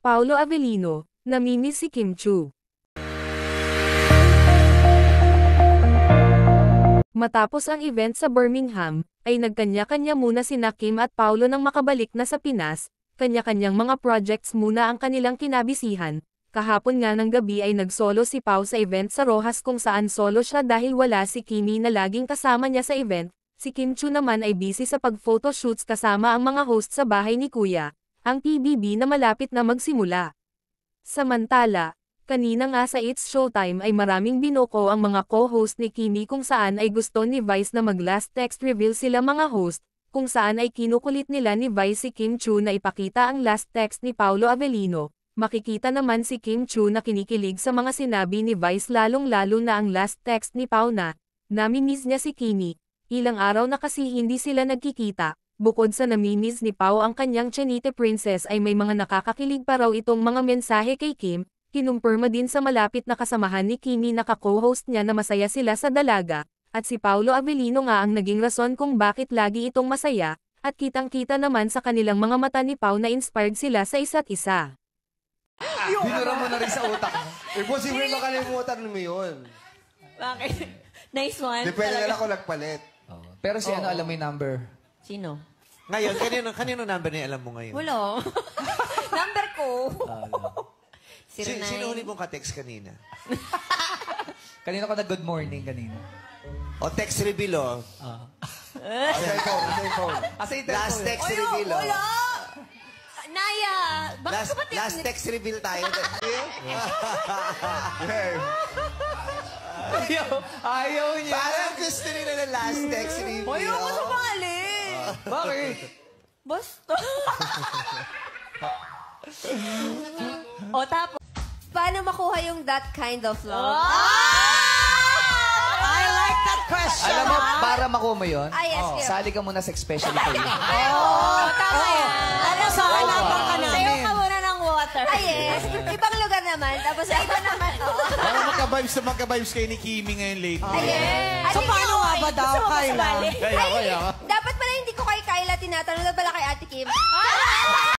Paolo Avellino, namimiss si Kim Chiu. Matapos ang event sa Birmingham, ay nagkanya-kanya muna sina Kim at Paolo nang makabalik na sa Pinas, kanya-kanyang mga projects muna ang kanilang kinabisihan. Kahapon nga ng gabi ay nagsolo si Pao sa event sa Rojas kung saan solo siya dahil wala si Kimi na laging kasama niya sa event. Si Kim Chiu naman ay busy sa pag-photoshoots kasama ang mga host sa bahay ni Kuya, ang PBB na malapit na magsimula. Samantala, kanina nga sa It's Showtime ay maraming binoko ang mga co-host ni Kimi kung saan ay gusto ni Vice na mag-last text reveal sila mga host, kung saan ay kinukulit nila ni Vice si Kim Chiu na ipakita ang last text ni Paolo Avellino. Makikita naman si Kim Chiu na kinikilig sa mga sinabi ni Vice lalong-lalo na ang last text ni Pao na, namimiss niya si Kimi. Ilang araw na kasi hindi sila nagkikita. Bukod sa namimiss ni Pao ang kanyang Chinite Princess ay may mga nakakakilig pa raw itong mga mensahe kay Kim. Kinumpirma din sa malapit na kasamahan ni Kimi na ka-co-host niya na masaya sila sa dalaga, at si Paolo Avellino nga ang naging rason kung bakit lagi itong masaya, at kitang-kita naman sa kanilang mga mata ni Pao na inspired sila sa isa't isa. Binura mo na rin sa utak mo. Imposible makalimutan mo yun. Bakit? Nice one. Depende na lang kung nagpalit. Pero si ano, alam mo yung number? Sino? Ngayon, kanino number niya alam mo ngayon? Wala. Number ko. Sino huli mong ka-text kanina? Kanina ko na good morning kanina. O text reveal, o. Cellphone. Last text reveal, o. Wala. Naya, bakit ka ba Last text reveal tayo. Ayaw niya. Parang gusto nila ng last text reveal. Ayaw ko sumali. Bakit? Basta. O tapos, paano makuha yung that kind of love? I like that question. Alam mo, para makuha mo yun, Yes. sali ka muna sa especially for you. Tama yan. Ano sa hanapan ka namin? Sayo ka muna ng water. Yes. Ibang lugar naman. Tapos sa iba naman. Para magka-vibes kayo ni Kimi ngayon lately. Yes. So, paano nga ba daw, Kyla? Kaya. Dapat pala hindi ko kay Kyla tinatanong na pala kay Ate Kim.